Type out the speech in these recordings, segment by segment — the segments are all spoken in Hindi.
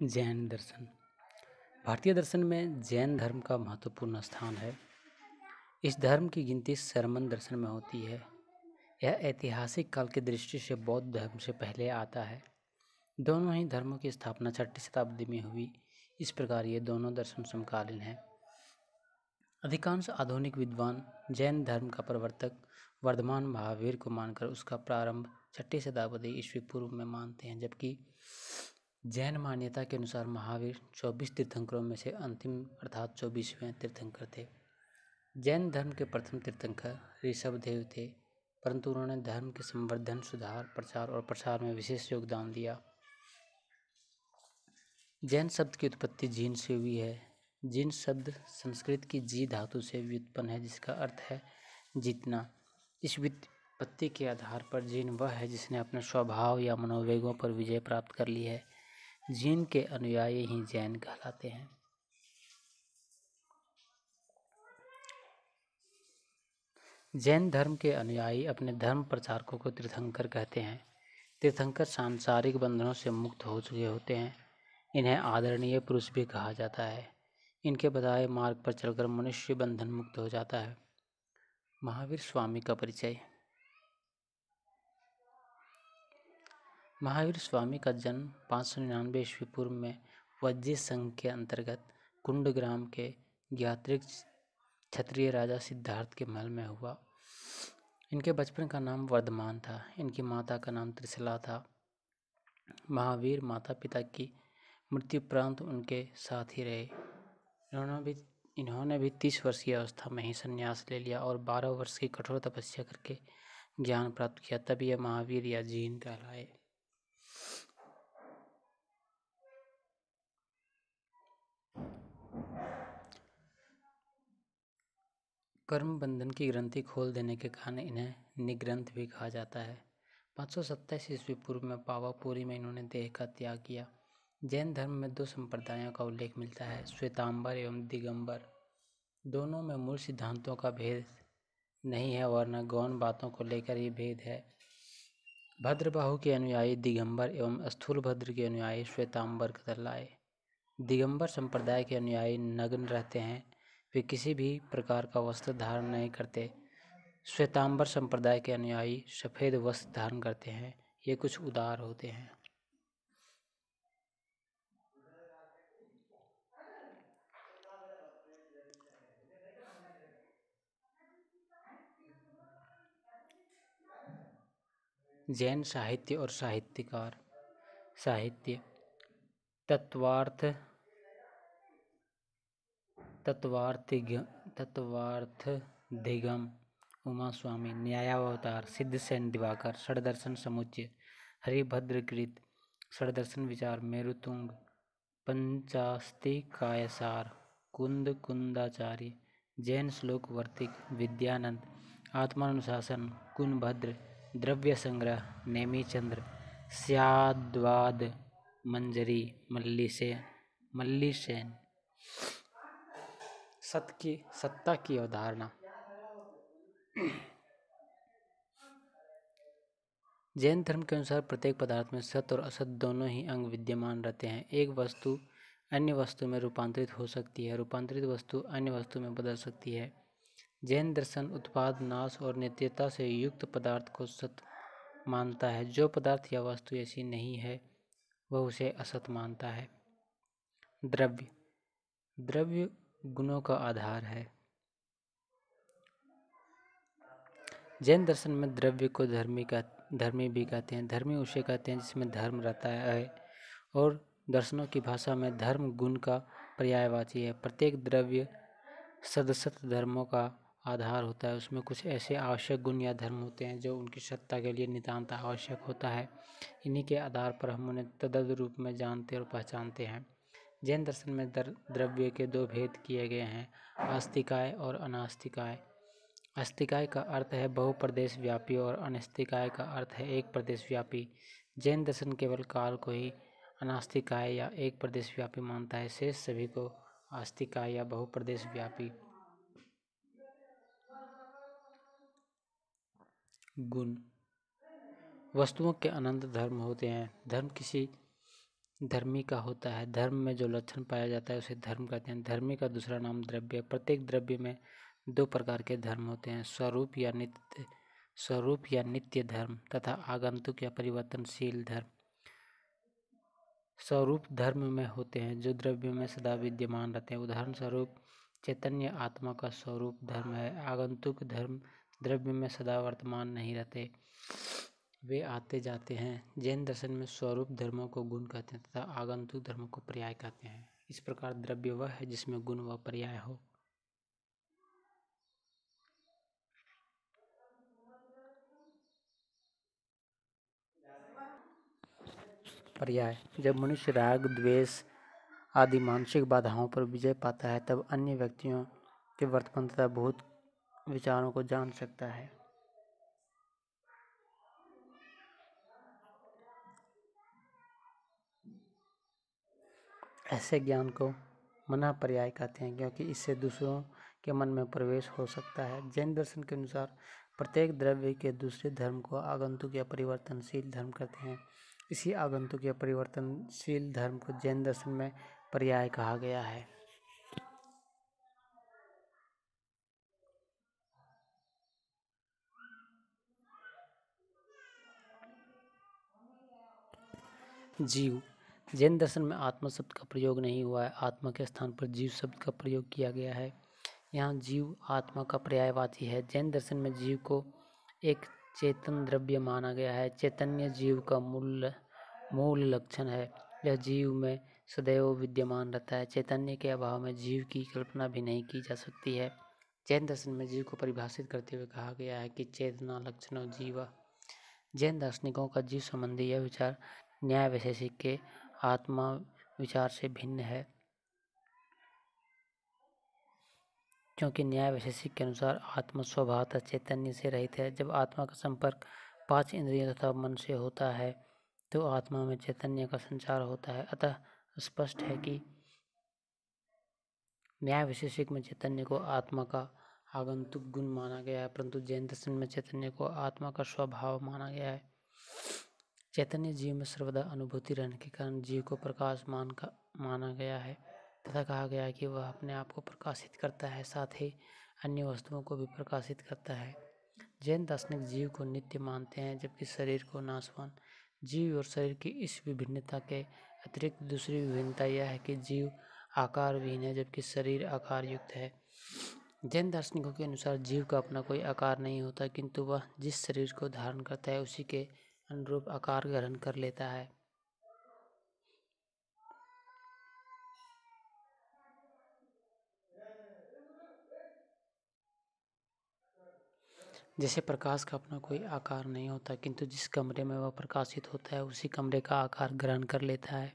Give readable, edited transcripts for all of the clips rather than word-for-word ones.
जैन दर्शन। भारतीय दर्शन में जैन धर्म का महत्वपूर्ण स्थान है। इस धर्म की गिनती शरमन दर्शन में होती है। यह ऐतिहासिक काल की दृष्टि से बौद्ध धर्म से पहले आता है। दोनों ही धर्मों की स्थापना 6ठी शताब्दी में हुई। इस प्रकार ये दोनों दर्शन समकालीन हैं। अधिकांश आधुनिक विद्वान जैन धर्म का प्रवर्तक वर्धमान महावीर को मानकर उसका प्रारंभ 6ठी शताब्दी ईस्वी पूर्व में मानते हैं, जबकि जैन मान्यता के अनुसार महावीर 24 तीर्थंकरों में से अंतिम अर्थात 24वें तीर्थंकर थे। जैन धर्म के प्रथम तीर्थंकर ऋषभदेव थे, परंतु उन्होंने धर्म के संवर्धन, सुधार, प्रचार और प्रसार में विशेष योगदान दिया। जैन शब्द की उत्पत्ति जीन से हुई है। जीन शब्द संस्कृत की जी धातु से व्युत्पन्न है, जिसका अर्थ है जीतना। इस व्युत्पत्ति के आधार पर जीन वह है जिसने अपने स्वभाव या मनोवेगों पर विजय प्राप्त कर ली है। जीन के अनुयायी ही जैन कहलाते हैं। जैन धर्म के अनुयायी अपने धर्म प्रचारकों को तीर्थंकर कहते हैं। तीर्थंकर सांसारिक बंधनों से मुक्त हो चुके होते हैं। इन्हें आदरणीय पुरुष भी कहा जाता है। इनके बताए मार्ग पर चलकर मनुष्य बंधन मुक्त हो जाता है। महावीर स्वामी का परिचय। महावीर स्वामी का जन्म 599 ईस्वी पूर्व में वज्जी संघ के अंतर्गत कुंडग्राम के ज्ञात्रिक क्षत्रिय राजा सिद्धार्थ के महल में हुआ। इनके बचपन का नाम वर्धमान था। इनकी माता का नाम त्रिशला था। महावीर माता पिता की मृत्युपरांत उनके साथ ही रहे। इन्होंने भी 30 वर्ष की अवस्था में ही संन्यास ले लिया और 12 वर्ष की कठोर तपस्या करके ज्ञान प्राप्त किया। तब यह महावीर या जीन कहलाए। कर्म बंधन की ग्रंथि खोल देने के कारण इन्हें निग्रंथ भी कहा जाता है। 527 ईस्वी पूर्व में पावापुरी में इन्होंने देह का त्याग किया। जैन धर्म में 2 संप्रदायों का उल्लेख मिलता है, श्वेतांबर एवं दिगंबर। दोनों में मूल सिद्धांतों का भेद नहीं है और न गौण बातों को लेकर ही भेद है। भद्रबाहु के अनुयायी दिगंबर एवं स्थूलभद्र के अनुयायी श्वेतांबर कहलाए। दिगंबर संप्रदाय के अनुयायी नग्न रहते हैं। वे किसी भी प्रकार का वस्त्र धारण नहीं करते। श्वेतांबर संप्रदाय के अनुयायी सफ़ेद वस्त्र धारण करते हैं। ये कुछ उदार होते हैं। जैन साहित्य और साहित्यकार। साहित्य तत्वार्थधिगम, उमा स्वामी, न्यायावतार, सिद्धसेन दिवाकर, षड्दर्शन समुच्चय, हरिभद्रकृत, षड्दर्शन विचार, मेरुतुंग, पंचास्तिकायसार, कुंदाचार्य, जैन श्लोक वर्तिक, विद्यानंद, आत्मानुशासन, कुंभद्र, द्रव्य संग्रह, नेमीचंद्र, स्याद्वाद मंजरी, मल्लीसेन। सत्ता की अवधारणा। जैन धर्म के अनुसार प्रत्येक पदार्थ में सत्य और असत दोनों ही अंग विद्यमान रहते हैं। एक वस्तु अन्य वस्तु में रूपांतरित हो सकती है, रूपांतरित वस्तु अन्य वस्तु में बदल सकती है। जैन दर्शन उत्पाद, नाश और नित्यता से युक्त पदार्थ को सत्य मानता है। जो पदार्थ या वस्तु ऐसी नहीं है वह उसे असत मानता है। द्रव्य गुणों का आधार है। जैन दर्शन में द्रव्य को धर्मी भी कहते हैं। धर्मी उसे कहते हैं जिसमें धर्म रहता है, और दर्शनों की भाषा में धर्म गुण का पर्यायवाची है। प्रत्येक द्रव्य सदसत धर्मों का आधार होता है। उसमें कुछ ऐसे आवश्यक गुण या धर्म होते हैं जो उनकी सत्ता के लिए नितांत आवश्यक होता है। इन्हीं के आधार पर हम उन्हें तद्दत रूप में जानते और पहचानते हैं। जैन दर्शन में द्रव्य के 2 भेद किए गए हैं, आस्तिकाय और अनास्तिकाय। आस्तिकाय का अर्थ है बहुप्रदेश व्यापी और अनास्तिकाय का अर्थ है एक प्रदेश व्यापी। जैन दर्शन केवल काल को ही अनास्तिकाय या एक प्रदेश व्यापी मानता है, शेष सभी को आस्तिकाय या बहुप्रदेश व्यापी। गुण। वस्तुओं के अनंत धर्म होते हैं। धर्म किसी धर्मी का होता है। धर्म में जो लक्षण पाया जाता है उसे धर्म कहते हैं। धर्मी का दूसरा नाम द्रव्य। प्रत्येक द्रव्य में दो प्रकार के धर्म होते हैं, स्वरूप या नित्य धर्म तथा आगंतुक या परिवर्तनशील धर्म। स्वरूप धर्म में होते हैं जो द्रव्य में सदा विद्यमान रहते हैं। उदाहरण स्वरूप चैतन्य आत्मा का स्वरूप धर्म है। आगंतुक धर्म द्रव्य में सदा वर्तमान नहीं रहते, वे आते जाते हैं। जैन दर्शन में स्वरूप धर्मों को गुण कहते हैं तथा आगंतुक धर्मों को पर्याय कहते हैं। इस प्रकार द्रव्य वह है जिसमें गुण व पर्याय हो। पर्याय: जब मनुष्य राग, द्वेष आदि मानसिक बाधाओं पर विजय पाता है तब अन्य व्यक्तियों के वर्तमान तथा भूत विचारों को जान सकता है। ऐसे ज्ञान को मना पर्याय कहते हैं क्योंकि इससे दूसरों के मन में प्रवेश हो सकता है। जैन दर्शन के अनुसार प्रत्येक द्रव्य के दूसरे धर्म को आगंतुक या परिवर्तनशील धर्म कहते हैं। इसी आगंतुक या परिवर्तनशील धर्म को जैन दर्शन में पर्याय कहा गया है। जीव। जैन दर्शन में आत्मा शब्द का प्रयोग नहीं हुआ है, आत्मा के स्थान पर जीव शब्द का प्रयोग किया गया है। यहाँ जीव आत्मा का पर्यायवाची है। जैन दर्शन में जीव को एक चेतन द्रव्य माना गया है। चैतन्य जीव का मूल लक्षण है। यह जीव में सदैव विद्यमान रहता है। चैतन्य के अभाव में जीव की कल्पना भी नहीं की जा सकती है। जैन दर्शन में जीव को परिभाषित करते हुए कहा गया है कि चेतना लक्षणो जीव। जैन दार्शनिकों का जीव संबंधी यह विचार न्याय वैशेषिक के आत्मा विचार से भिन्न है, क्योंकि न्याय वैशेषिक के अनुसार आत्मा स्वभावतः चैतन्य से रहित है। जब आत्मा का संपर्क 5 इंद्रियों तथा मन से होता है तो आत्मा में चैतन्य का संचार होता है। अतः स्पष्ट है कि न्याय वैशेषिक में चैतन्य को आत्मा का आगंतुक गुण माना गया है, परंतु जैन दर्शन में चैतन्य को आत्मा का स्वभाव माना गया है। चैतन्य जीव में सर्वदा अनुभूति रहने के कारण जीव को प्रकाशमान का माना गया है तथा कहा गया है कि वह अपने आप को प्रकाशित करता है, साथ ही अन्य वस्तुओं को भी प्रकाशित करता है। जैन दार्शनिक जीव को नित्य मानते हैं जबकि शरीर को नाशवान। जीव और शरीर की इस विभिन्नता के अतिरिक्त दूसरी विभिन्नता यह है कि जीव आकार विहीन है जबकि शरीर आकार युक्त है। जैन दार्शनिकों के अनुसार जीव का अपना कोई आकार नहीं होता, किंतु वह जिस शरीर को धारण करता है उसी के अनुरूप आकार ग्रहण कर लेता है। जैसे प्रकाश का अपना कोई आकार नहीं होता, किंतु जिस कमरे में वह प्रकाशित होता है उसी कमरे का आकार ग्रहण कर लेता है।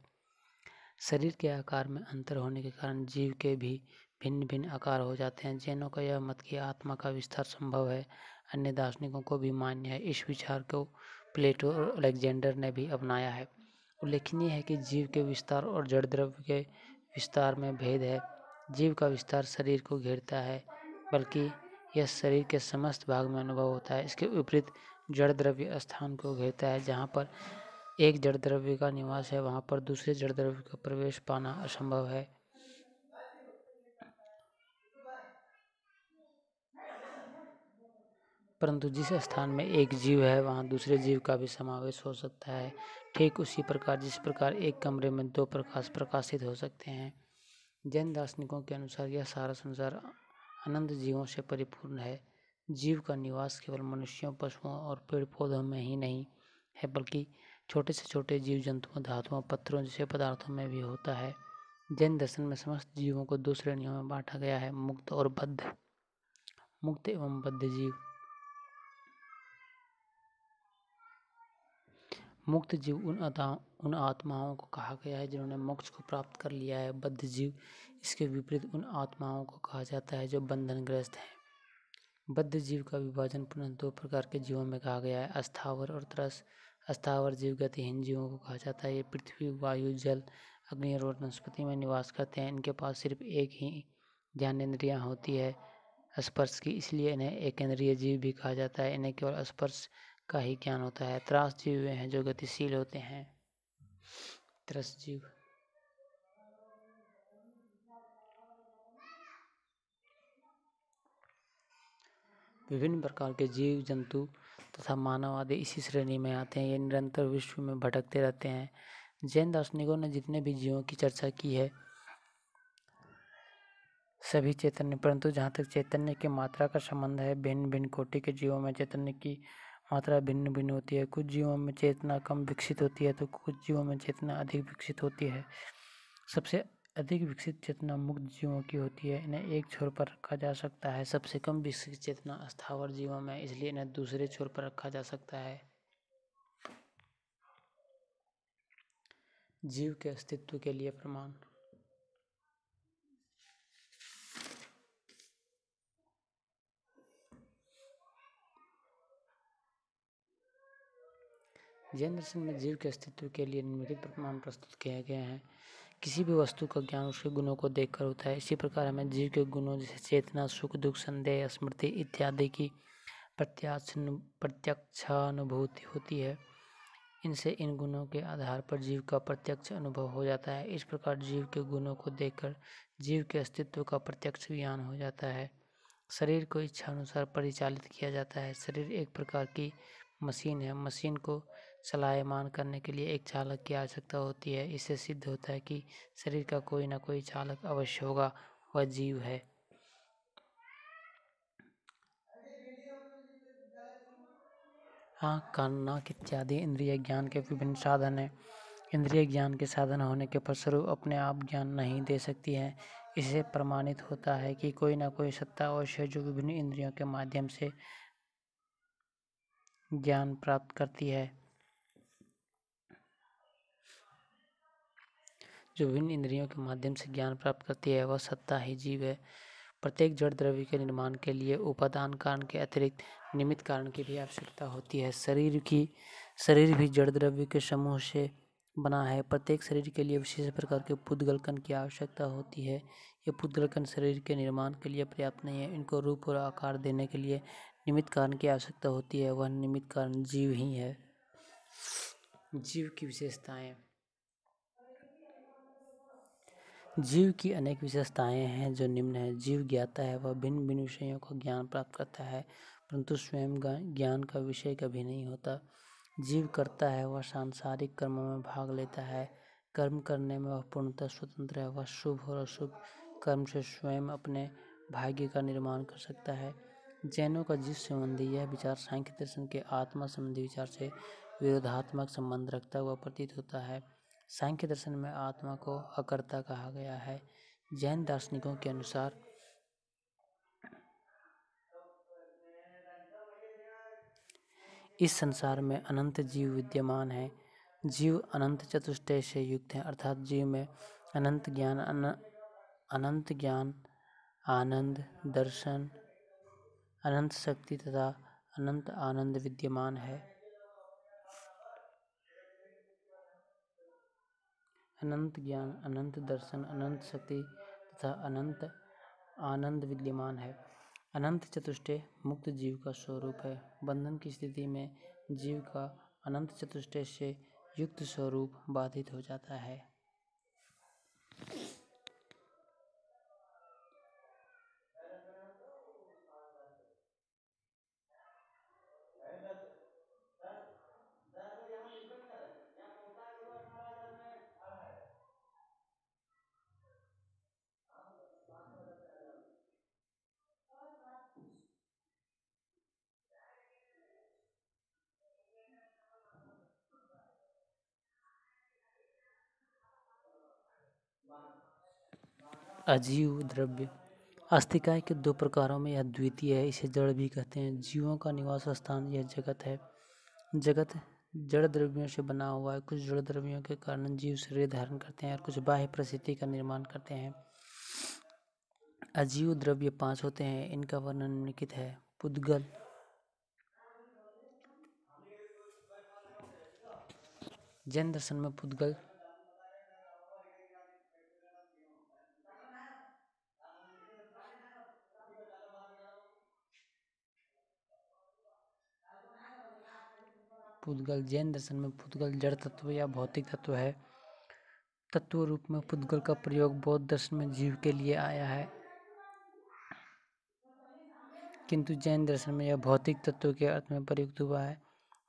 शरीर के आकार में अंतर होने के कारण जीव के भी भिन्न भिन्न आकार हो जाते हैं। जैनों का यह मत कि आत्मा का विस्तार संभव है अन्य दार्शनिकों को भी मान्य है। इस विचार को प्लेटो और अलेक्जेंडर ने भी अपनाया है। उल्लेखनीय है कि जीव के विस्तार और जड़ द्रव्य के विस्तार में भेद है। जीव का विस्तार शरीर को घेरता है, बल्कि यह शरीर के समस्त भाग में अनुभव होता है। इसके विपरीत जड़ द्रव्य स्थान को घेरता है। जहाँ पर एक जड़ द्रव्य का निवास है वहाँ पर दूसरे जड़ द्रव्य का प्रवेश पाना असंभव है। परंतु जिस स्थान में एक जीव है वहाँ दूसरे जीव का भी समावेश हो सकता है। ठीक उसी प्रकार जिस प्रकार एक कमरे में 2 प्रकाश प्रकाशित हो सकते हैं। जैन दार्शनिकों के अनुसार यह सारा संसार अनंत जीवों से परिपूर्ण है। जीव का निवास केवल मनुष्यों, पशुओं और पेड़ पौधों में ही नहीं है, बल्कि छोटे से छोटे जीव जंतुओं, धातुओं, पत्थरों जैसे पदार्थों में भी होता है। जैन दर्शन में समस्त जीवों को 2 श्रेणियों में बांटा गया है, मुक्त और बद्ध। मुक्त एवं बद्ध जीव। मुक्त जीव उन आत्माओं को कहा गया है जिन्होंने मोक्ष को प्राप्त कर लिया है। बद्ध जीव इसके विपरीत उन आत्माओं को कहा जाता है जो बंधनग्रस्त हैं। बद्ध जीव का विभाजन पुनः 2 प्रकार के जीवों में कहा गया है, अस्थावर और त्रस। अस्थावर जीव गतिहीन जीवों को कहा जाता है। ये पृथ्वी, वायु, जल, अग्नि और वनस्पति में निवास करते हैं। इनके पास सिर्फ एक ही ज्ञानेंद्रियाँ होती है, स्पर्श की, इसलिए इन्हें एकेंद्रिय जीव भी कहा जाता है। इन्हें केवल स्पर्श का ही ज्ञान होता है। त्रास जीव वे हैं जो गतिशील होते हैं। तरस जीव। विभिन्न प्रकार के जीव जंतु तथा मानव आदि इसी श्रेणी में आते हैं। ये निरंतर विश्व में भटकते रहते हैं। जैन दार्शनिकों ने जितने भी जीवों की चर्चा की है सभी चैतन्य, परंतु जहाँ तक चैतन्य की मात्रा का संबंध है, भिन्न भिन्न कोटि के जीवों में चैतन्य की मात्रा भिन्न भिन्न होती है। कुछ जीवों में चेतना कम विकसित होती है तो कुछ जीवों में चेतना अधिक विकसित होती है। सबसे अधिक विकसित चेतना मुक्त जीवों की होती है। इन्हें एक छोर पर रखा जा सकता है। सबसे कम विकसित चेतना स्थावर जीवों में, इसलिए इन्हें दूसरे छोर पर रखा जा सकता है। जीव के अस्तित्व के लिए प्रमाण। जैन दर्शन में जीव के अस्तित्व के लिए निम्नलिखित प्रमाण प्रस्तुत किए गए हैं। किसी भी वस्तु का ज्ञान उसके गुणों को देखकर होता है। इसी प्रकार हमें जीव के गुणों जैसे चेतना, सुख दुख, संदेह, स्मृति इत्यादि की प्रत्यक्षानुभूति होती है। इनसे इन गुणों के आधार पर जीव का प्रत्यक्ष अनुभव हो जाता है। इस प्रकार जीव के गुणों को देखकर जीव के अस्तित्व का प्रत्यक्ष ज्ञान हो जाता है। शरीर को इच्छानुसार परिचालित किया जाता है। शरीर एक प्रकार की मशीन है। मशीन को चलायमान करने के लिए एक चालक की आवश्यकता होती है। इससे सिद्ध होता है कि शरीर का कोई न कोई चालक अवश्य होगा, वह जीव है। आँख, कान, नाक इत्यादि इंद्रिय ज्ञान के विभिन्न साधन हैं। इंद्रिय ज्ञान के साधन होने के फलस्वरूप अपने आप ज्ञान नहीं दे सकती है। इससे प्रमाणित होता है कि कोई न कोई सत्ता अवश्य है जो विभिन्न इंद्रियों के माध्यम से ज्ञान प्राप्त करती है। जो विभिन्न इंद्रियों के माध्यम से ज्ञान प्राप्त करती है वह सत्ता ही जीव है। प्रत्येक जड़ द्रव्य के निर्माण के लिए उपादान कारण के अतिरिक्त निमित्त कारण की भी आवश्यकता होती है। शरीर भी जड़ द्रव्य के समूह से बना है। प्रत्येक शरीर के लिए विशेष प्रकार के पुद्गल कण की आवश्यकता होती है। ये पुद्गल कण शरीर के निर्माण के लिए पर्याप्त नहीं है। इनको रूप और आकार देने के लिए निमित्त कारण की आवश्यकता होती है। वह निमित्त कारण जीव ही है। जीव की विशेषताएं। जीव की अनेक विशेषताएं हैं जो निम्न है। जीव ज्ञाता है, वह भिन्न भिन्न विषयों का ज्ञान प्राप्त करता है, परंतु स्वयं ज्ञान का विषय कभी नहीं होता। जीव करता है, वह सांसारिक कर्मों में भाग लेता है। कर्म करने में वह पूर्णतः स्वतंत्र है। वह शुभ और अशुभ कर्म से स्वयं अपने भाग्य का निर्माण कर सकता है। जैनों का जीव संबंधी यह विचार सांख्य दर्शन के आत्मा संबंधी विचार से विरोधात्मक संबंध रखता हुआ प्रतीत होता है। सांख्य दर्शन में आत्मा को अकर्ता कहा गया है। जैन दार्शनिकों के अनुसार इस संसार में अनंत जीव विद्यमान है। जीव अनंत चतुष्टय से युक्त है, अर्थात जीव में अनंत ज्ञान, आनंद, दर्शन, अनंत शक्ति तथा अनंत आनंद विद्यमान है। अनंत ज्ञान, अनंत दर्शन, अनंत शक्ति तथा अनंत आनंद विद्यमान है। अनंत चतुष्टय मुक्त जीव का स्वरूप है। बंधन की स्थिति में जीव का अनंत चतुष्टय से युक्त स्वरूप बाधित हो जाता है। अजीव द्रव्य। अस्थिकाय के दो प्रकारों में यह द्वितीय है। इसे जड़ भी कहते हैं। जीवों का निवास स्थान यह जगत है। जगत जड़ द्रव्यों से बना हुआ है। कुछ जड़ द्रव्यों के कारण जीव शरीर धारण करते हैं और कुछ बाह्य परिस्थिति का निर्माण करते हैं। अजीव द्रव्य 5 होते हैं। इनका वर्णन निम्नलिखित है। पुद्गल, जैन दर्शन में पुद्गल जैन दर्शन में पुद्गल जड़ तत्व या भौतिक तत्व है। तत्व रूप में पुद्गल का प्रयोग बौद्ध दर्शन में जीव के लिए आया है, किंतु जैन दर्शन में यह भौतिक तत्व के अर्थ में प्रयुक्त हुआ है।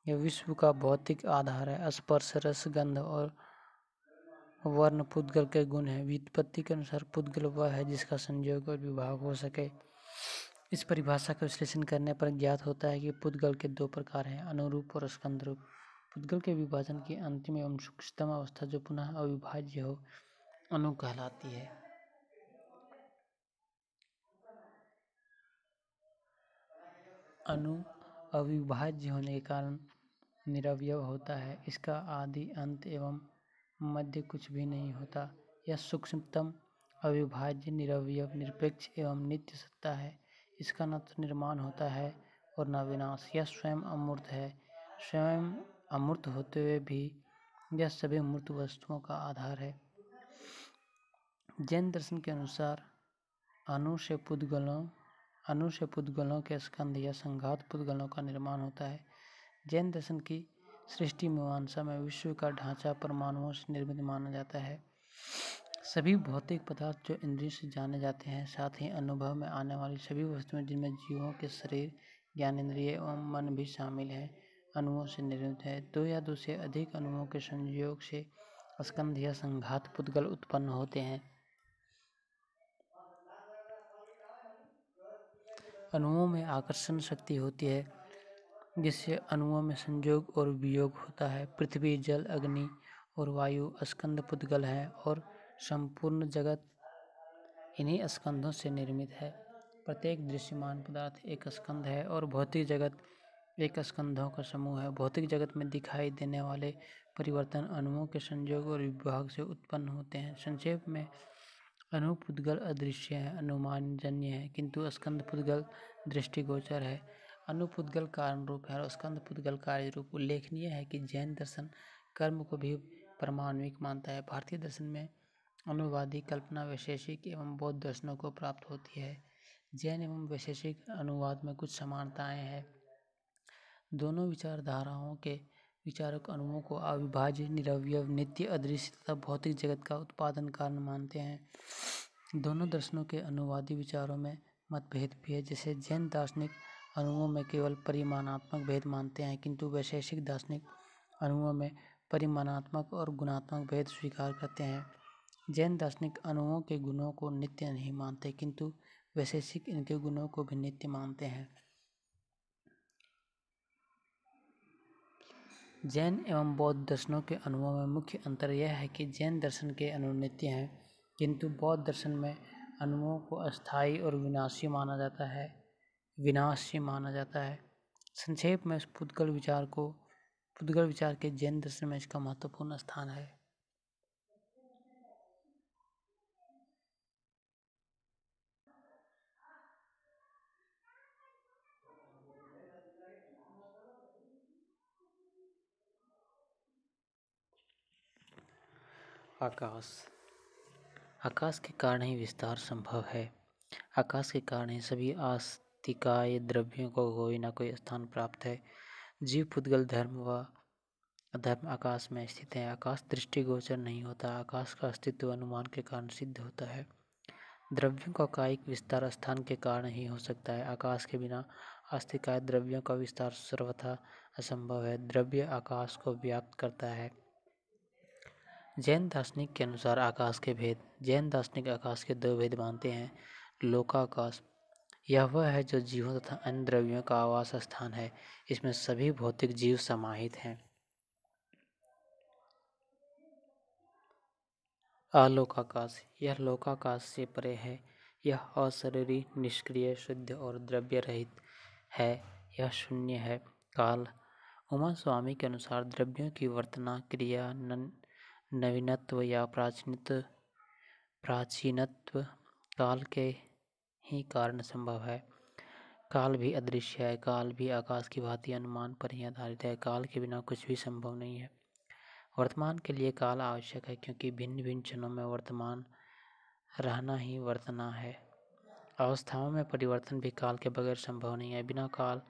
यह विश्व का भौतिक आधार है। स्पर्श, रस, गंध और वर्ण पुद्गल के गुण हैं। व्युत्पत्ति के अनुसार पुद्गल वह है जिसका संयोग और विभाग हो सके। इस परिभाषा का विश्लेषण करने पर ज्ञात होता है कि पुद्गल के दो प्रकार हैं, अनुरूप और स्कंद रूप। पुद्गल के विभाजन की अंतिम एवं सूक्ष्मतम अवस्था जो पुनः अविभाज्य हो, अनु कहलाती है। अनु अविभाज्य होने के कारण निरवयव होता है। इसका आदि, अंत एवं मध्य कुछ भी नहीं होता। यह सूक्ष्मतम, अविभाज्य, निरवयव, निरपेक्ष एवं नित्य सत्ता है। इसका न तो निर्माण होता है और न विनाश। यह स्वयं अमूर्त है। स्वयं अमूर्त होते हुए भी यह सभी मूर्त वस्तुओं का आधार है। जैन दर्शन के अनुसार अनु से पुद्गलों के स्कंध या संघात पुद्गलों का निर्माण होता है। जैन दर्शन की सृष्टि मीमांसा में विश्व का ढांचा परमाणुओं से निर्मित माना जाता है। सभी भौतिक पदार्थ जो इंद्रियों से जाने जाते हैं, साथ ही अनुभव में आने वाली सभी वस्तुएं जिनमें जीवों के शरीर, ज्ञानेंद्रिय एवं मन भी शामिल है, अणुओं से निर्मित है। दो या दो से अधिक अणुओं के संयोग से स्कंध या संघात पुद्गल उत्पन्न होते हैं। अणुओं में आकर्षण शक्ति होती है जिससे अणुओं में संयोग और वियोग होता है। पृथ्वी, जल, अग्नि और वायु स्कंद पुद्गल है और संपूर्ण जगत इन्हीं स्कंधों से निर्मित है। प्रत्येक दृश्यमान पदार्थ एक स्कंध है और भौतिक जगत एक स्कंधों का समूह है। भौतिक जगत में दिखाई देने वाले परिवर्तन अणुओं के संयोग और विभाग से उत्पन्न होते हैं। संक्षेप में अणु पुद्गल अदृश्य है, अनुमानजन्य है, किंतु स्कंद पुद्गल दृष्टिगोचर है। अणु पुद्गल कारण रूप है और स्कंद पुद्गल कार्य रूप। उल्लेखनीय है कि जैन दर्शन कर्म को भी परमाण्विक मानता है। भारतीय दर्शन में अनुवादी कल्पना वैशेषिक एवं बौद्ध दर्शनों को प्राप्त होती है। जैन एवं वैशेषिक अनुवाद में कुछ समानताएं हैं। दोनों विचारधाराओं के विचारक अणुओं को अविभाज्य, निरवयव, नित्य, अदृश्य तथा भौतिक जगत का उत्पादन कारण मानते हैं। दोनों दर्शनों के अनुवादी विचारों में मतभेद भी है। जैसे जैन दार्शनिक अणुओं में केवल परिमाणात्मक भेद मानते हैं, किंतु वैशेषिक दार्शनिक अणुओं में परिमाणात्मक और गुणात्मक भेद स्वीकार करते हैं। जैन दार्शनिक अणुओं के गुणों को नित्य नहीं मानते, किंतु वैशेषिक इनके गुणों को भी नित्य मानते हैं। जैन एवं बौद्ध दर्शनों के अणुओं में मुख्य अंतर यह है कि जैन दर्शन के अणु नित्य हैं, किंतु बौद्ध दर्शन में अणुओं को अस्थायी और विनाशी माना जाता है। संक्षेप में इस पुद्गल विचार के जैन दर्शन में इसका महत्वपूर्ण स्थान है। आकाश के कारण ही विस्तार संभव है। आकाश के कारण ही सभी आस्तिकाय द्रव्यों को कोई न कोई स्थान प्राप्त है। जीव, पुद्गल, धर्म व अधर्म आकाश में स्थित है। आकाश दृष्टिगोचर नहीं होता। आकाश का अस्तित्व अनुमान के कारण सिद्ध होता है। द्रव्यों का कायिक विस्तार स्थान के कारण ही हो सकता है। आकाश के बिना आस्तिकाय द्रव्यों का विस्तार सर्वथा असंभव है। द्रव्य आकाश को व्याप्त करता है। जैन दार्शनिक के अनुसार आकाश के भेद। जैन दार्शनिक आकाश के दो भेद मानते हैं। लोकाकाश, यह वह है जो जीवों तथा अन्य द्रव्यों का आवास स्थान है। इसमें सभी भौतिक जीव समाहित हैं। आलोकाकाश, यह लोकाकाश से परे है। यह अशरीरी, निष्क्रिय, शुद्ध और द्रव्य रहित है। यह शून्य है। काल, उमा स्वामी के अनुसार द्रव्यों की वर्तना क्रिया नवीनत्व या प्राचीनत्व काल के ही कारण संभव है। काल भी अदृश्य है। काल भी आकाश की भांति अनुमान पर ही आधारित है। काल के बिना कुछ भी संभव नहीं है। वर्तमान के लिए काल आवश्यक है, क्योंकि भिन्न भिन्न क्षणों में वर्तमान रहना ही वर्तना है। अवस्थाओं में परिवर्तन भी काल के बगैर संभव नहीं है। बिना काल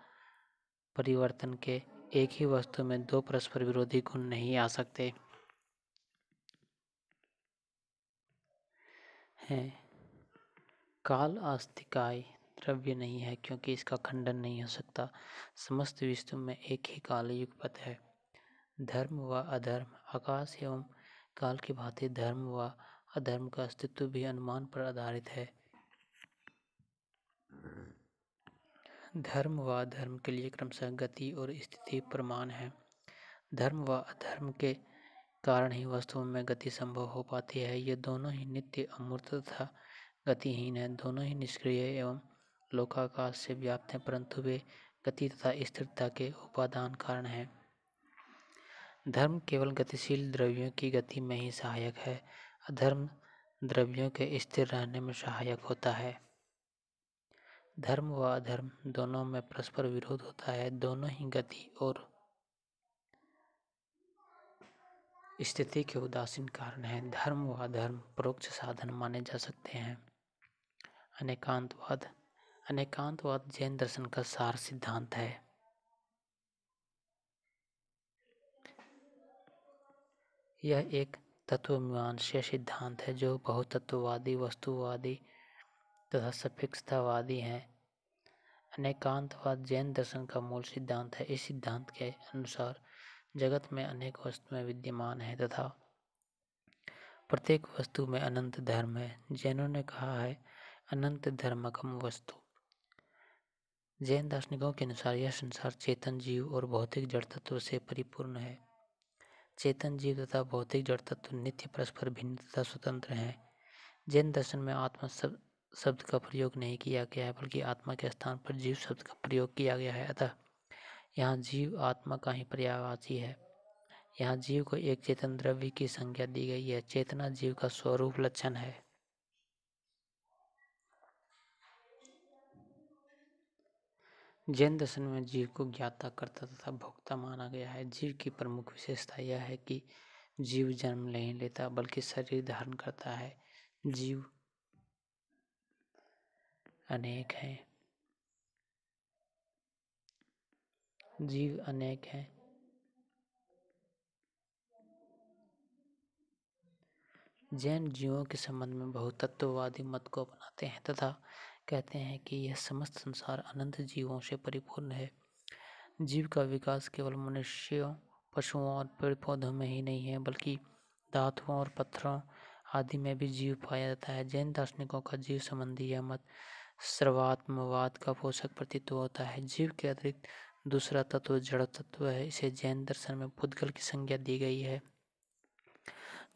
परिवर्तन के एक ही वस्तु में दो परस्पर विरोधी गुण नहीं आ सकते। हैं। काल आस्तिकाय द्रव्य नहीं है क्योंकि इसका खंडन नहीं हो सकता। समस्त विश्व में एक ही काल युगपत है। धर्म व अधर्म आकाश एवं काल की भांति धर्म व अधर्म का अस्तित्व भी अनुमान पर आधारित है। धर्म व अधर्म के लिए क्रमशः गति और स्थिति प्रमाण है। धर्म व अधर्म के कारण ही वस्तुओं में गति संभव हो पाती है। ये दोनों ही नित्य, अमूर्त तथा गतिहीन है। दोनों ही निष्क्रिय एवं लोकाकाश से व्याप्त हैं, परंतु वे गति तथा स्थिरता के उपादान कारण हैं। धर्म केवल गतिशील द्रव्यों की गति में ही सहायक है। अधर्म द्रव्यों के स्थिर रहने में सहायक होता है। धर्म व अधर्म दोनों में परस्पर विरोध होता है। दोनों ही गति और स्थिति के उदासीन कारण हैं। धर्म व अधर्म परोक्ष साधन माने जा सकते हैं। अनेकांतवाद अनेकांतवाद जैन दर्शन का सार सिद्धांत है। यह एक तत्वमीमांसीय सिद्धांत है जो बहुतत्ववादी, वस्तुवादी तथा सापेक्षतावादी है। अनेकांतवाद जैन दर्शन का मूल सिद्धांत है। इस सिद्धांत के अनुसार जगत में अनेक वस्तुएं विद्यमान है तथा प्रत्येक वस्तु में अनंत धर्म है। जैनों ने कहा है अनंत धर्मकम वस्तु। जैन दार्शनिकों के अनुसार यह संसार चेतन जीव और भौतिक जड़ तत्व से परिपूर्ण है। चेतन जीव तथा भौतिक जड़ तत्व नित्य, परस्पर भिन्न तथा स्वतंत्र हैं। जैन दर्शन में आत्मा शब्द का प्रयोग नहीं किया गया है, बल्कि आत्मा के स्थान पर जीव शब्द का प्रयोग किया गया है। अतः यहाँ जीव आत्मा का ही पर्यायवाची है। यहाँ जीव को एक चेतन द्रव्य की संज्ञा दी गई है। चेतना जीव का स्वरूप लक्षण है। जैन दर्शन में जीव को ज्ञाता, कर्ता तथा भोक्ता माना गया है। जीव की प्रमुख विशेषता यह है कि जीव जन्म नहीं लेता बल्कि शरीर धारण करता है। जीव अनेक हैं। जीव अनेक हैं। जैन जीवों के संबंध में बहुतत्ववादी मत को अपनाते हैं तथा कहते हैं कि यह समस्त संसार अनंत जीवों से परिपूर्ण है। जीव का विकास केवल मनुष्यों, पशुओं और पेड़ पौधों में ही नहीं है, बल्कि धातुओं और पत्थरों आदि में भी जीव पाया जाता है। जैन दार्शनिकों का जीव संबंधी यह मत सर्वात्मवाद का पोषक प्रतीत होता है। जीव के अतिरिक्त दूसरा तत्व जड़ तत्व है। इसे जैन दर्शन में पुद्गल की संज्ञा दी गई है।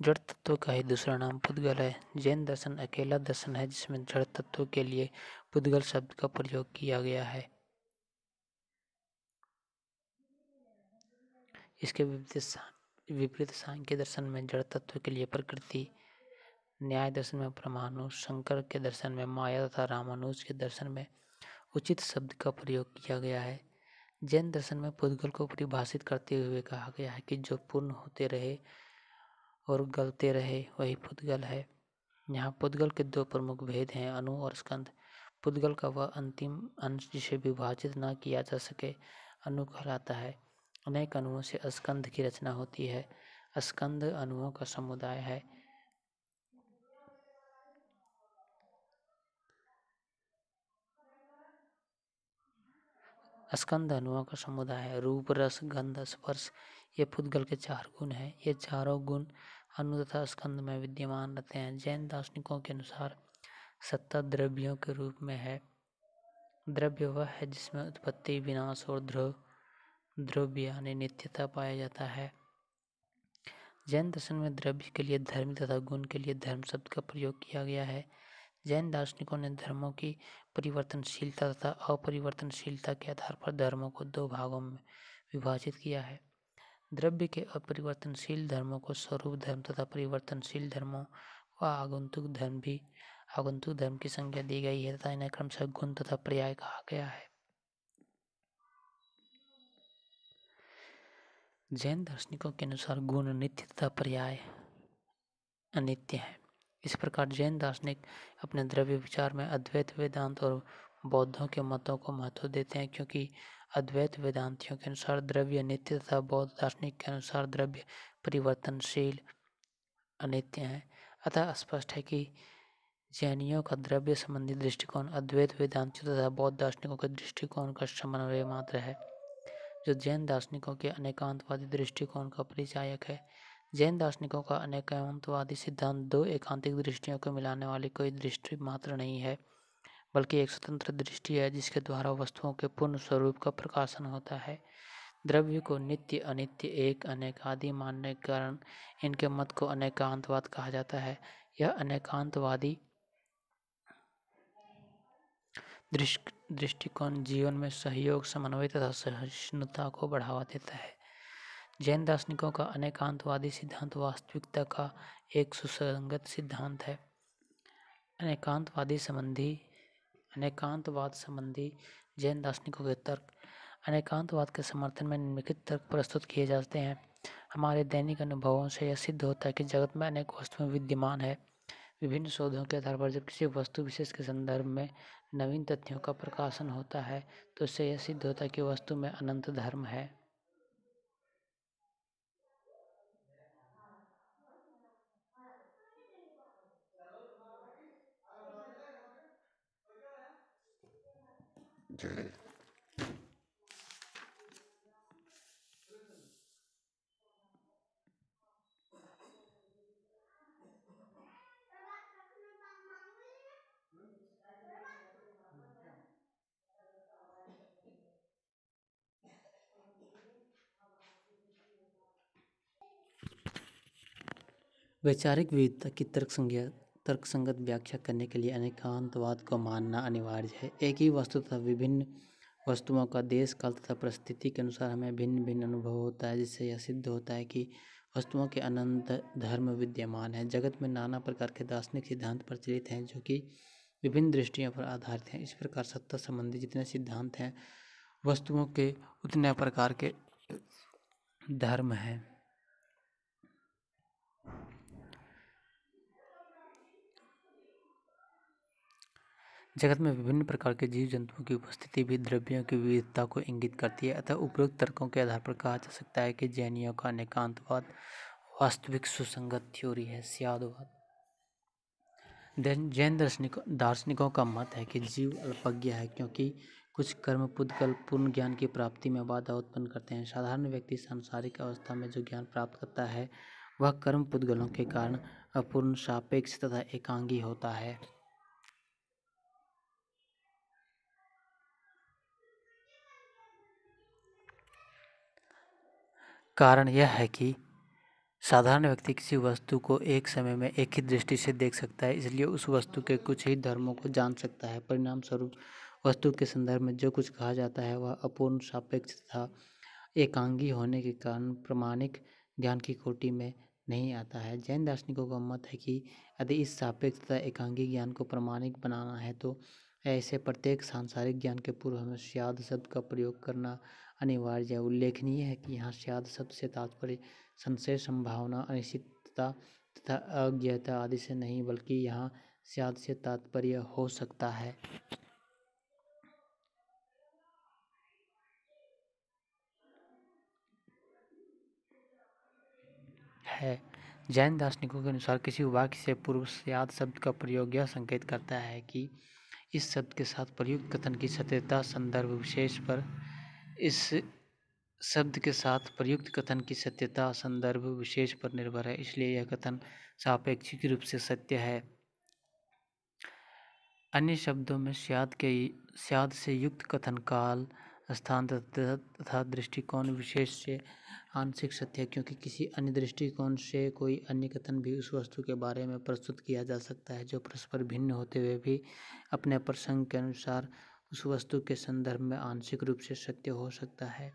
जड़ तत्व का ही दूसरा नाम पुद्गल है। जैन दर्शन अकेला दर्शन है जिसमें जड़ तत्व के लिए पुद्गल शब्द का प्रयोग किया गया है। इसके विपरीत सांख्य दर्शन में जड़ तत्व के लिए प्रकृति, न्याय दर्शन में परमाणु, शंकर के दर्शन में माया तथा रामानुज के दर्शन में उचित शब्द का प्रयोग किया गया है। जैन दर्शन में पुद्गल को परिभाषित करते हुए कहा गया है कि जो पूर्ण होते रहे और गलते रहे वही पुद्गल है। यहाँ पुद्गल के दो प्रमुख भेद हैं, अणु और स्कंध। पुद्गल का वह अंतिम अंश जिसे विभाजित न किया जा सके अणु कहलाता है। अनेक अणुओं से स्कंध की रचना होती है। स्कंध अणुओं का समुदाय है। स्कंध अणुओं का समुदाय है। रूप, रस, गंध, स्पर्श ये पुद्गल के चार गुण हैं। ये चारों गुण अणु तथा स्कंध में विद्यमान रहते हैं। जैन दार्शनिकों के अनुसार सत्ता द्रव्यों के रूप में है। द्रव्य वह है जिसमें उत्पत्ति, विनाश और ध्रुव यानी नित्यता पाया जाता है। जैन दर्शन में द्रव्य के लिए धर्मी तथा गुण के लिए धर्म शब्द का प्रयोग किया गया है। जैन दार्शनिकों ने धर्मों की परिवर्तनशीलता तथा अपरिवर्तनशीलता के आधार पर धर्मों को दो भागों में विभाजित किया है। द्रव्य के अपरिवर्तनशील धर्मों को स्वरूप धर्म तथा परिवर्तनशील धर्मों व आगंतुक धर्म की संज्ञा दी गई है तथा इन्हें क्रमशः गुण तथा पर्याय कहा गया है। जैन दार्शनिकों के अनुसार गुण नित्य तथा पर्याय अनित्य है। इस प्रकार जैन दार्शनिक अपने द्रव्य विचार में अद्वैत वेदांत और बौद्धों के मतों को महत्व देते हैं, क्योंकि अद्वैत वेदांतियों के अनुसार द्रव्य नित्य तथा बौद्ध दार्शनिक के अनुसार द्रव्य परिवर्तनशील अनित्य है। अतः स्पष्ट है कि जैनियों का द्रव्य संबंधी दृष्टिकोण अद्वैत वेदांतियों तथा बौद्ध दार्शनिकों के दृष्टिकोण का समन्वय मात्र है, जो जैन दार्शनिकों के अनेकांतवादी दृष्टिकोण का परिचायक है। जैन दार्शनिकों का अनेकांतवादी सिद्धांत दो एकांतिक दृष्टियों को मिलाने वाली कोई दृष्टि मात्र नहीं है, बल्कि एक स्वतंत्र दृष्टि है जिसके द्वारा वस्तुओं के पूर्ण स्वरूप का प्रकाशन होता है। द्रव्य को नित्य, अनित्य, एक, अनेक आदि मानने के कारण इनके मत को अनेकांतवाद कहा जाता है। यह अनेकांतवादी दृष्टिकोण जीवन में सहयोग, समन्वय तथा सहिष्णुता को बढ़ावा देता है। जैन दार्शनिकों का अनेकांतवादी सिद्धांत वास्तविकता का एक सुसंगत सिद्धांत है। अनेकांतवाद संबंधी जैन दार्शनिकों के तर्क। अनेकांतवाद के समर्थन में निम्नलिखित तर्क प्रस्तुत किए जाते हैं। हमारे दैनिक अनुभवों से यह सिद्ध होता है कि जगत में अनेक वस्तुएं विद्यमान है। विभिन्न शोधों के आधार पर जब किसी वस्तु विशेष के संदर्भ में नवीन तथ्यों का प्रकाशन होता है तो इससे यह सिद्ध होता है कि वस्तु में अनंत धर्म है। वैचारिक विविधता की तर्कसंगत व्याख्या करने के लिए अनेकांतवाद को मानना अनिवार्य है। एक ही वस्तु तथा विभिन्न वस्तुओं का देश, काल तथा परिस्थिति के अनुसार हमें भिन्न भिन्न अनुभव होता है, जिससे यह सिद्ध होता है कि वस्तुओं के अनंत धर्म विद्यमान है। जगत में नाना प्रकार के दार्शनिक सिद्धांत प्रचलित हैं जो कि विभिन्न दृष्टियों पर आधारित हैं। इस प्रकार सत्ता संबंधी जितने सिद्धांत हैं, वस्तुओं के उतने प्रकार के धर्म हैं। जगत में विभिन्न प्रकार के जीव जंतुओं की उपस्थिति भी द्रव्यों की विविधता को इंगित करती है। अतः उपरोक्त तर्कों के आधार पर कहा जा सकता है कि जैनियों का अनेकांतवाद वास्तविक सुसंगत थ्योरी है। स्यादवाद। जैन दार्शनिकों का मत है कि जीव अल्पज्ञ है, क्योंकि कुछ कर्म पुद्गल पूर्ण ज्ञान की प्राप्ति में बाधा उत्पन्न करते हैं। साधारण व्यक्ति सांसारिक अवस्था में जो ज्ञान प्राप्त करता है वह कर्म पुद्गलों के कारण अपूर्ण, सापेक्ष तथा एकांगी होता है। कारण यह है कि साधारण व्यक्ति किसी वस्तु को एक समय में एक ही दृष्टि से देख सकता है, इसलिए उस वस्तु के कुछ ही धर्मों को जान सकता है। परिणाम स्वरूप वस्तु के संदर्भ में जो कुछ कहा जाता है वह अपूर्ण, सापेक्ष तथा एकांगी होने के कारण प्रामाणिक ज्ञान की कोटि में नहीं आता है। जैन दार्शनिकों का मत है कि यदि इस सापेक्ष तथा एकांगी ज्ञान को प्रामाणिक बनाना है तो ऐसे प्रत्येक सांसारिक ज्ञान के पूर्व हमें स्याद शब्द का प्रयोग करना अनिवार्य है। उल्लेखनीय है कि यहाँ स्याद शब्द से तात्पर्य संशय, संभावना, अनिश्चितता तथा अज्ञता आदि से नहीं, बल्कि यहाँ स्याद से तात्पर्य हो सकता है जैन दार्शनिकों के अनुसार किसी वाक्य से पूर्व स्याद शब्द का प्रयोग यह संकेत करता है कि इस शब्द के साथ प्रयुक्त कथन की सत्यता संदर्भ विशेष पर निर्भर है, इसलिए यह कथन सापेक्षिक रूप से सत्य है। अन्य शब्दों में स्याद से युक्त कथन काल, स्थान तथा दृष्टिकोण विशेष से आंशिक सत्य है, क्योंकि किसी अन्य दृष्टिकोण से कोई अन्य कथन भी उस वस्तु के बारे में प्रस्तुत किया जा सकता है जो परस्पर भिन्न होते हुए भी अपने प्रसंग के अनुसार उस वस्तु के संदर्भ में आंशिक रूप से सत्य हो सकता है।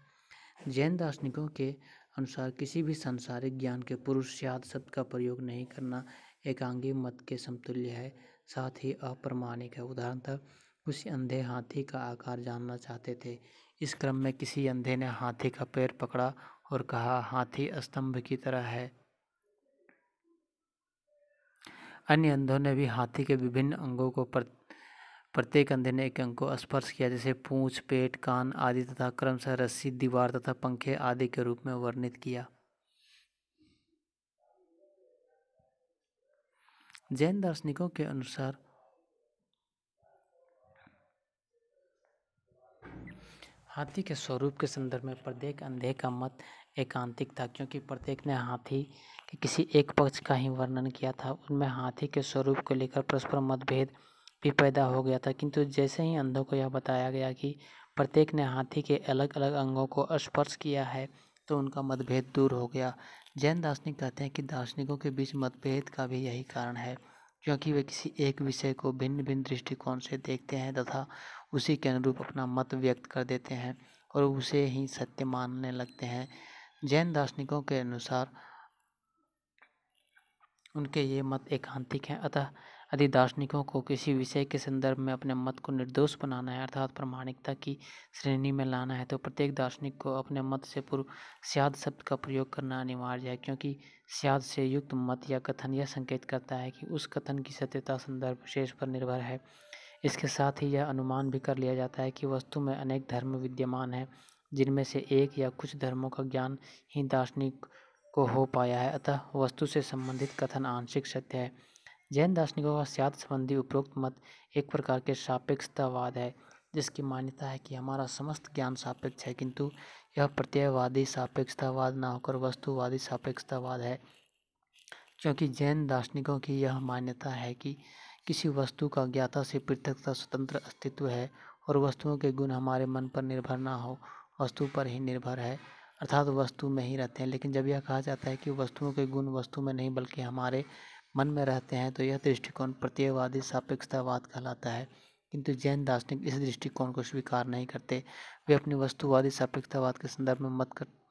जैन दार्शनिकों के अनुसार किसी भी सांसारिक ज्ञान के पूर्व स्याद शब्द का प्रयोग नहीं करना एकांगी मत के समतुल्य है, साथ ही अप्रामाणिक है। उदाहरणतः कुछ अंधे हाथी का आकार जानना चाहते थे। इस क्रम में किसी अंधे ने हाथी का पैर पकड़ा और कहा, हाथी स्तंभ की तरह है। अन्य अंधों ने भी हाथी के विभिन्न अंगों को प्रत्येक अंधे ने एक अंग को स्पर्श किया, जैसे पूंछ, पेट, कान आदि तथा क्रमशः रस्सी, दीवार तथा पंखे आदि के रूप में वर्णित किया। जैन दार्शनिकों के अनुसार हाथी के स्वरूप के संदर्भ में प्रत्येक अंधे का मत एकांतिक था, क्योंकि प्रत्येक ने हाथी के किसी एक पक्ष का ही वर्णन किया था। उनमें हाथी के स्वरूप को लेकर परस्पर मतभेद भी पैदा हो गया था, किंतु जैसे ही अंधों को यह बताया गया कि प्रत्येक ने हाथी के अलग अलग अंगों को स्पर्श किया है, तो उनका मतभेद दूर हो गया। जैन दार्शनिक कहते हैं कि दार्शनिकों के बीच मतभेद का भी यही कारण है, क्योंकि वे किसी एक विषय को भिन्न भिन्न दृष्टिकोण से देखते हैं तथा उसी के अनुरूप अपना मत व्यक्त कर देते हैं और उसे ही सत्य मानने लगते हैं। जैन दार्शनिकों के अनुसार उनके ये मत एकांतिक हैं, अतः यदि दार्शनिकों को किसी विषय के संदर्भ में अपने मत को निर्दोष बनाना है अर्थात प्रामाणिकता की श्रेणी में लाना है, तो प्रत्येक दार्शनिक को अपने मत से पूर्व स्याद शब्द का प्रयोग करना अनिवार्य है, क्योंकि स्याद से युक्त मत या कथन यह संकेत करता है कि उस कथन की सत्यता संदर्भ विशेष पर निर्भर है। इसके साथ ही यह अनुमान भी कर लिया जाता है कि वस्तु में अनेक धर्म विद्यमान हैं, जिनमें से एक या कुछ धर्मों का ज्ञान ही दार्शनिक को हो पाया है, अतः वस्तु से संबंधित कथन आंशिक सत्य है। जैन दार्शनिकों का स्याद संबंधी उपरोक्त मत एक प्रकार के सापेक्षतावाद है, जिसकी मान्यता है कि हमारा समस्त ज्ञान सापेक्ष है, किंतु यह प्रत्ययवादी सापेक्षतावाद न होकर वस्तुवादी सापेक्षतावाद है, क्योंकि जैन दार्शनिकों की यह मान्यता है कि किसी वस्तु का ज्ञाता से पृथक तथा स्वतंत्र अस्तित्व है और वस्तुओं के गुण हमारे मन पर निर्भर ना हो, वस्तु पर ही निर्भर है, अर्थात वस्तु में ही रहते हैं। लेकिन जब यह कहा जाता है कि वस्तुओं के गुण वस्तु में नहीं बल्कि हमारे मन में रहते हैं, तो यह दृष्टिकोण प्रत्ययवादी सापेक्षतावाद कहलाता है। किंतु जैन दार्शनिक इस दृष्टिकोण को स्वीकार नहीं करते। वे अपनी वस्तुवादी सापेक्षतावाद के संदर्भ में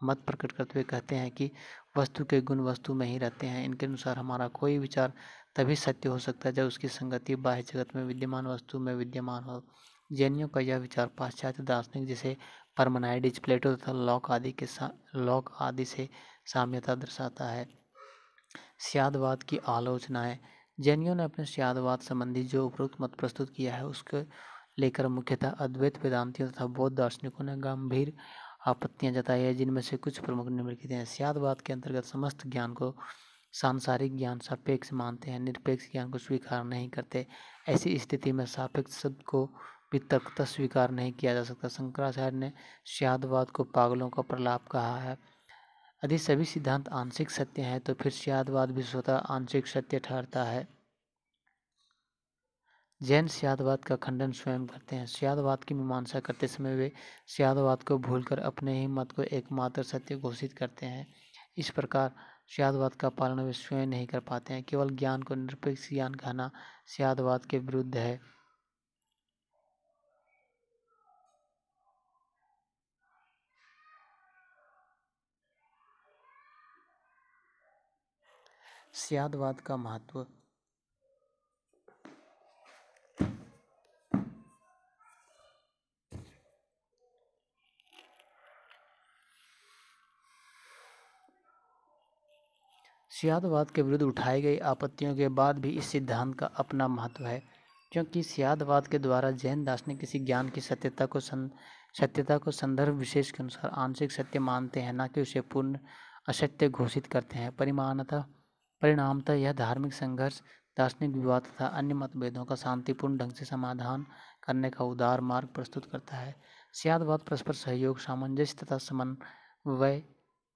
मत प्रकट करते हुए कहते हैं कि वस्तु के गुण वस्तु में ही रहते हैं। इनके अनुसार हमारा कोई विचार तभी सत्य हो सकता है जब उसकी संगति बाह्य जगत में विद्यमान वस्तु में विद्यमान हो। जैनियों का यह विचार पाश्चात्य दार्शनिक जैसे पार्मेनाइड्स, प्लेटो तथा लॉक आदि से साम्यता दर्शाता है। स्यादवाद की आलोचनाएं। जैनियों ने अपने स्यादवाद संबंधी जो उपरोक्त मत प्रस्तुत किया है, उसको लेकर मुख्यतः अद्वैत वेदांतियों तथा बौद्ध दार्शनिकों ने गंभीर आपत्तियां जताई है, जिनमें से कुछ प्रमुख निम्नलिखित हैं। स्यादवाद के अंतर्गत समस्त ज्ञान को सांसारिक ज्ञान सापेक्ष मानते हैं, निरपेक्ष ज्ञान को स्वीकार नहीं करते। ऐसी स्थिति में सापेक्ष शब्द को भी तर्कतः स्वीकार नहीं किया जा सकता। शंकराचार्य ने स्यादवाद को पागलों का प्रलाप कहा है। यदि सभी सिद्धांत आंशिक सत्य हैं, तो फिर स्यादवाद भी स्वतः आंशिक सत्य ठहरता है। जैन स्यादवाद का खंडन स्वयं करते हैं। स्यादवाद की मीमांसा करते समय वे स्यादवाद को भूलकर अपने ही मत को एकमात्र सत्य घोषित करते हैं। इस प्रकार स्यादवाद का पालन वे स्वयं नहीं कर पाते हैं। केवल ज्ञान को निरपेक्ष ज्ञान कहना स्यादवाद के विरुद्ध है। स्यादवाद का महत्व। स्यादवाद के विरुद्ध उठाई गई आपत्तियों के बाद भी इस सिद्धांत का अपना महत्व है, क्योंकि स्यादवाद के द्वारा जैन दार्शनिक किसी ज्ञान की सत्यता को संदर्भ विशेष के अनुसार आंशिक सत्य मानते हैं, न कि उसे पूर्ण असत्य घोषित करते हैं। परिणामतः यह धार्मिक संघर्ष, दार्शनिक विवाद तथा अन्य मतभेदों का शांतिपूर्ण ढंग से समाधान करने का उदार मार्ग प्रस्तुत करता है। स्यादवाद परस्पर सहयोग, सामंजस्य तथा समन्वय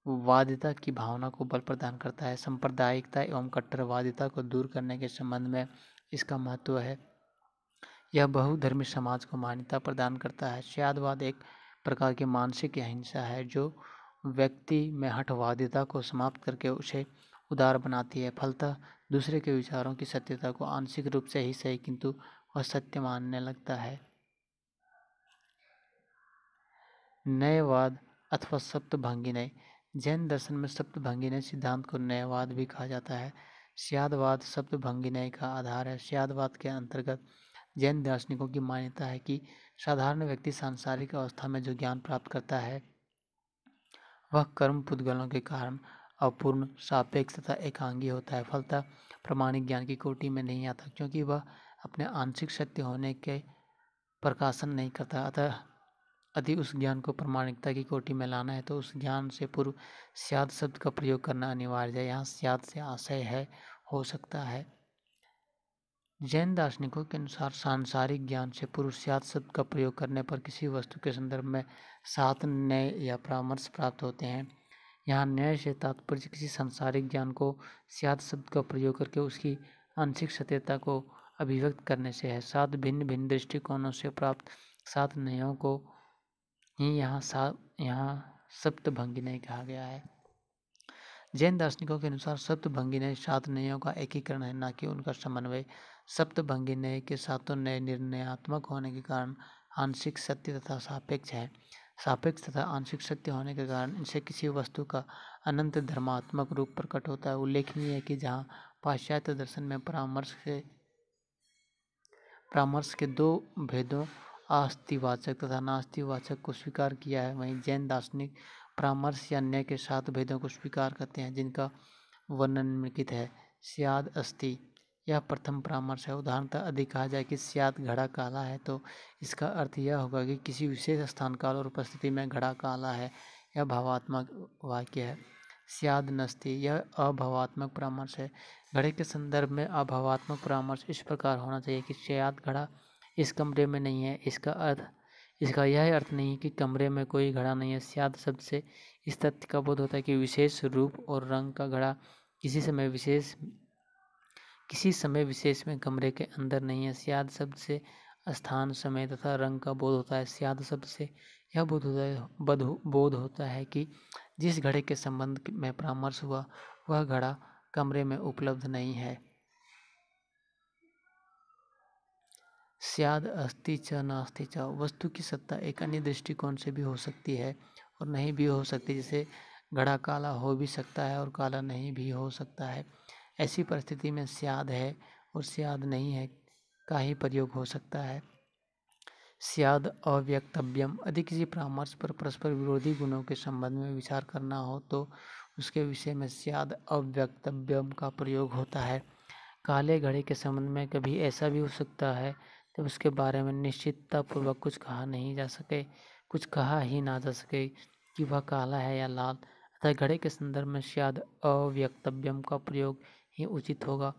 वादिता की भावना को बल प्रदान करता है। सांप्रदायिकता एवं कट्टरवादिता को दूर करने के संबंध में इसका महत्व है। यह बहुधर्मी समाज को मान्यता प्रदान करता है। स्यादवाद एक प्रकार की मानसिक अहिंसा है, जो व्यक्ति में हठवादिता को समाप्त करके उसे उदार बनाती है। फलतः दूसरे के विचारों की सत्यता को आंशिक रूप से ही सही किंतु वह सत्य मानने लगता है। नयवाद अथवा सप्तभंगिनय। जैन दर्शन में सप्तभंगिनय सिद्धांत को नयवाद भी कहा जाता है। स्यादवाद सप्तभंगिनय का आधार है। स्यादवाद के अंतर्गत जैन दार्शनिकों की मान्यता है कि साधारण व्यक्ति सांसारिक अवस्था में जो ज्ञान प्राप्त करता है, वह कर्म पुद्गलों के कारण अपूर्ण, सापेक्ष तथा एकांगी होता है। फलतः प्रामाणिक ज्ञान की कोटि में नहीं आता, क्योंकि वह अपने आंशिक सत्य होने के प्रकाशन नहीं करता। अतः यदि उस ज्ञान को प्रामाणिकता की कोटि में लाना है, तो उस ज्ञान से पूर्व स्याद शब्द का प्रयोग करना अनिवार्य है। यहाँ स्याद से आशय है हो सकता है। जैन दार्शनिकों के अनुसार सांसारिक ज्ञान से पुरुषार्थ शब्द का प्रयोग करने पर किसी वस्तु के संदर्भ में 7 न्याय या परामर्श प्राप्त होते हैं। यहाँ न्याय से तात्पर्य किसी सांसारिक ज्ञान को स्यात् शब्द का प्रयोग करके उसकी आंशिक सत्यता को अभिव्यक्त करने से है। 7 भिन्न भिन्न दृष्टिकोणों से प्राप्त 7 न्यायों को ही यहाँ सप्तभंगी न्याय कहा गया है। जैन दार्शनिकों के अनुसार सप्तभंगी न्याय 7 न्यायों का एकीकरण है, न कि उनका समन्वय। सप्तभंगी न्याय के 7 न्याय निर्णयात्मक होने के कारण आंशिक सत्य तथा सापेक्ष है। सापेक्ष तथा आंशिक सत्य होने के कारण इनसे किसी वस्तु का अनंत धर्मात्मक रूप प्रकट होता है। उल्लेखनीय है कि जहाँ पाश्चात्य दर्शन में परामर्श के 2 भेदों आस्तिवाचक तथा नास्तिवाचक को स्वीकार किया है, वहीं जैन दार्शनिक परामर्श या न्याय के 7 भेदों को स्वीकार करते हैं, जिनका वर्णन निम्नलिखित है। स्याद अस्ति, यह प्रथम परामर्श है। उदाहरणतः यदि कहा जाए कि स्याद घड़ा काला है, तो इसका अर्थ यह होगा कि किसी विशेष स्थान काल और परिस्थिति में घड़ा काला है। यह भावात्मक वाक्य है। स्याद नस्ति, यह अभावात्मक परामर्श है। घड़े के संदर्भ में अभावात्मक परामर्श इस प्रकार होना चाहिए कि स्याद घड़ा इस कमरे में नहीं है। इसका यह अर्थ नहीं है कि कमरे में कोई घड़ा नहीं है। स्याद शब्द से इस तथ्य का बोध होता है कि विशेष रूप और रंग का घड़ा किसी समय विशेष में कमरे के अंदर नहीं है। स्याद शब्द से स्थान, समय तथा रंग का बोध होता है। स्याद शब्द से यह बोध होता है कि जिस घड़े के संबंध में परामर्श हुआ वह घड़ा कमरे में उपलब्ध नहीं है। स्याद अस्ति च नास्ति च, वस्तु की सत्ता एक अन्य दृष्टिकोण से भी हो सकती है और नहीं भी हो सकती। जैसे घड़ा काला हो भी सकता है और काला नहीं भी हो सकता है। ऐसी परिस्थिति में स्याद है और स्याद नहीं है का ही प्रयोग हो सकता है। स्याद अव्यक्तव्यम, यदि किसी परामर्श पर परस्पर विरोधी गुणों के संबंध में विचार करना हो तो उसके विषय में स्याद अव्यक्तव्यम का प्रयोग होता है। काले घड़े के संबंध में कभी ऐसा भी हो सकता है जब उसके बारे में निश्चिततापूर्वक कुछ कहा ही ना जा सके कि वह काला है या लाल, अतः घड़े के संदर्भ में स्याद अव्यक्तव्यम का प्रयोग ही उचित होगा।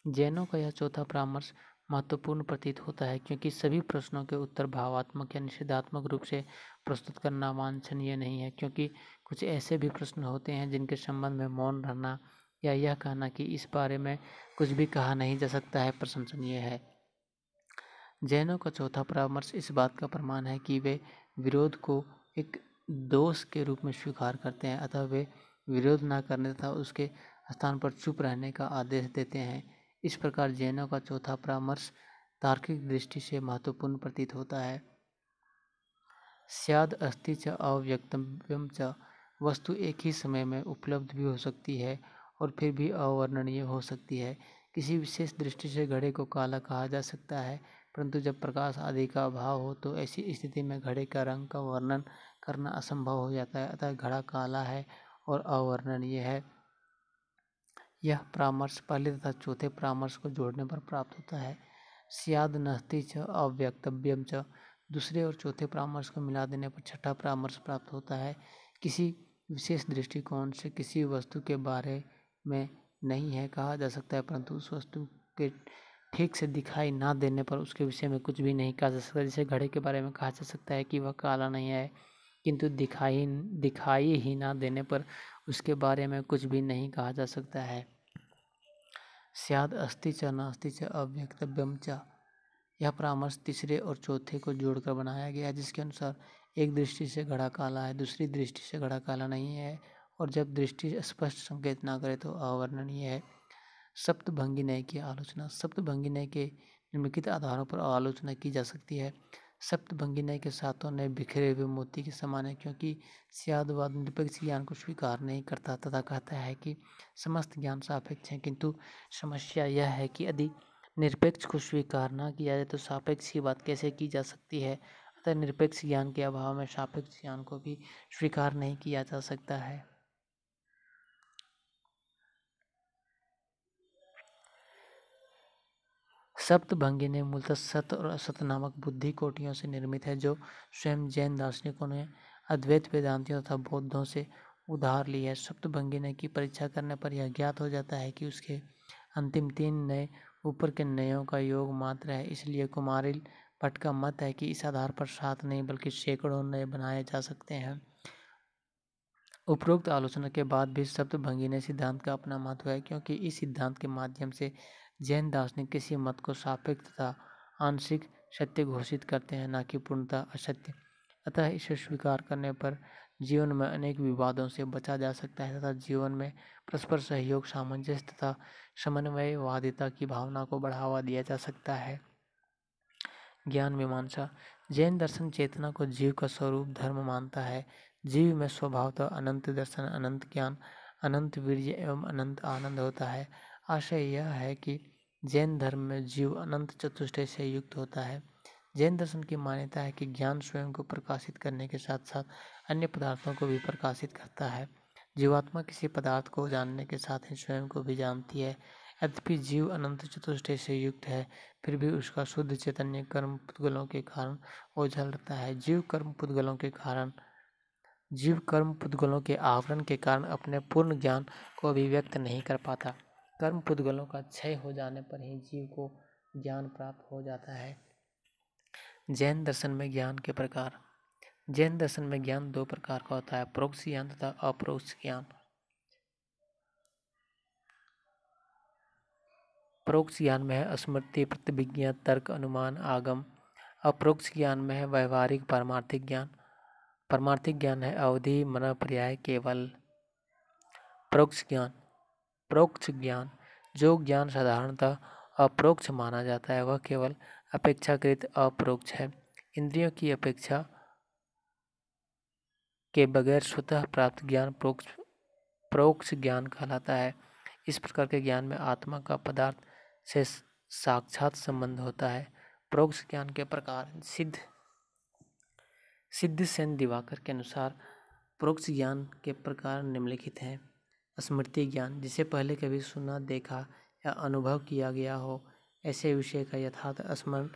जैनों का यह चौथा परामर्श महत्वपूर्ण प्रतीत होता है, क्योंकि सभी प्रश्नों के उत्तर भावात्मक या निषेधात्मक रूप से प्रस्तुत करना वांछनीय नहीं है, क्योंकि कुछ ऐसे भी प्रश्न होते हैं जिनके संबंध में मौन रहना या यह कहना कि इस बारे में कुछ भी कहा नहीं जा सकता है प्रशंसनीय है। जैनों का चौथा परामर्श इस बात का प्रमाण है कि वे विरोध को एक दोष के रूप में स्वीकार करते हैं, अतः वे विरोध न करने तथा उसके स्थान पर चुप रहने का आदेश देते हैं। इस प्रकार जैनों का चौथा परामर्श तार्किक दृष्टि से महत्वपूर्ण प्रतीत होता है। स्याद अस्ति च अव्यक्तव्यम च, वस्तु एक ही समय में उपलब्ध भी हो सकती है और फिर भी अवर्णनीय हो सकती है। किसी विशेष दृष्टि से घड़े को काला कहा जा सकता है, परंतु जब प्रकाश आदि का अभाव हो तो ऐसी स्थिति में घड़े का रंग का वर्णन करना असंभव हो जाता है, अतः घड़ा काला है और अवर्णनीय है। यह परामर्श पहले तथा चौथे परामर्श को जोड़ने पर प्राप्त होता है। स्याद नस्ति च अव्यक्तव्यम च, दूसरे और चौथे परामर्श को मिला देने पर छठा परामर्श प्राप्त होता है। किसी विशेष दृष्टिकोण से किसी वस्तु के बारे में नहीं है कहा जा सकता है, परंतु उस वस्तु के ठीक से दिखाई ना देने पर उसके विषय में कुछ भी नहीं कहा जा सकता। जैसे घड़े के बारे में कहा जा सकता है कि वह काला नहीं है, किंतु दिखाई ही ना देने पर उसके बारे में कुछ भी नहीं कहा जा सकता है। स्याद अस्ति च नास्ति च अव्यक्तव्यम च, यह परामर्श तीसरे और चौथे को जोड़कर बनाया गया है, जिसके अनुसार एक दृष्टि से घड़ा काला है, दूसरी दृष्टि से घड़ा काला नहीं है, और जब दृष्टि स्पष्ट संकेत ना करे तो अवर्णनीय है। सप्तभंगी न्याय की आलोचना। सप्तभंगी न्याय के निम्नलिखित आधारों पर आलोचना की जा सकती है। सप्तभंगी न्याय के सातों न्याय बिखरे हुए मोती के समान है, क्योंकि स्यादवाद निरपेक्ष ज्ञान को स्वीकार नहीं करता तथा कहता है कि समस्त ज्ञान सापेक्ष है, किंतु समस्या यह है कि यदि निरपेक्ष को स्वीकार न किया जाए तो सापेक्ष की बात कैसे की जा सकती है। अतः निरपेक्ष ज्ञान के अभाव में सापेक्ष ज्ञान को भी स्वीकार नहीं किया जा सकता है। सप्तभंगी न्याय मूलतः सत और असत नामक बुद्धि कोटियों से निर्मित है, जो स्वयं जैन दार्शनिकों ने अद्वैत वेदांतियों तथा बौद्धों से उधार ली है। सप्तभंगी न्याय की परीक्षा करने पर यह ज्ञात हो जाता है कि उसके अंतिम 3 न्याय ऊपर के नयों का योग मात्र है। इसलिए कुमारिल भट्ट का मत है कि इस आधार पर 7 नहीं बल्कि सैकड़ों नए बनाए जा सकते हैं। उपरोक्त आलोचना के बाद भी शब्दभंगी सिद्धांत का अपना महत्व है, क्योंकि इस सिद्धांत के माध्यम से जैन दार्शनिक किसी मत को सापेक्ष तथा आंशिक सत्य घोषित करते हैं, न कि पूर्णतः असत्य। अतः इसे स्वीकार करने पर जीवन में अनेक विवादों से बचा जा सकता है तथा जीवन में परस्पर सहयोग, सामंजस्य तथा समन्वयवादिता की भावना को बढ़ावा दिया जा सकता है। ज्ञान मीमांसा। जैन दर्शन चेतना को जीव का स्वरूप धर्म मानता है। जीव में स्वभावतः अनंत दर्शन, अनंत ज्ञान, अनंत वीर्य एवं अनंत आनंद होता है। आशय यह है कि जैन धर्म में जीव अनंत चतुष्टय से युक्त होता है। जैन दर्शन की मान्यता है कि ज्ञान स्वयं को प्रकाशित करने के साथ साथ अन्य पदार्थों को भी प्रकाशित करता है। जीवात्मा किसी पदार्थ को जानने के साथ ही स्वयं को भी जानती है। यद्यपि जीव अनंत चतुष्टय से युक्त है, फिर भी उसका शुद्ध चैतन्य कर्म पुद्गलों के कारण ओझल रहता है। जीव कर्म पुद्गलों के आवरण के कारण अपने पूर्ण ज्ञान को अभिव्यक्त नहीं कर पाता। कर्म पुद्गलों का क्षय हो जाने पर ही जीव को ज्ञान प्राप्त हो जाता है। जैन दर्शन में ज्ञान के प्रकार। जैन दर्शन में ज्ञान 2 प्रकार का होता है, परोक्ष ज्ञान तथा अपरोक्ष ज्ञान। परोक्ष ज्ञान में है स्मृति, प्रतिभिज्ञा, तर्क, अनुमान, आगम। अपरोक्ष ज्ञान में है व्यवहारिक पारमार्थिक ज्ञान। पारमार्थिक ज्ञान है अवधि, मन, पर्याय, केवल। परोक्ष ज्ञान। परोक्ष ज्ञान, जो ज्ञान साधारणतः अपरोक्ष माना जाता है, वह केवल अपेक्षाकृत अपरोक्ष है। इंद्रियों की अपेक्षा के बगैर स्वतः प्राप्त ज्ञान परोक्ष ज्ञान कहलाता है। इस प्रकार के ज्ञान में आत्मा का पदार्थ से साक्षात संबंध होता है। परोक्ष ज्ञान के प्रकार। सिद्ध सेन दिवाकर के अनुसार परोक्ष ज्ञान के प्रकार निम्नलिखित हैं। स्मृति ज्ञान, जिसे पहले कभी सुना, देखा या अनुभव किया गया हो, ऐसे विषय का यथार्थ स्मरण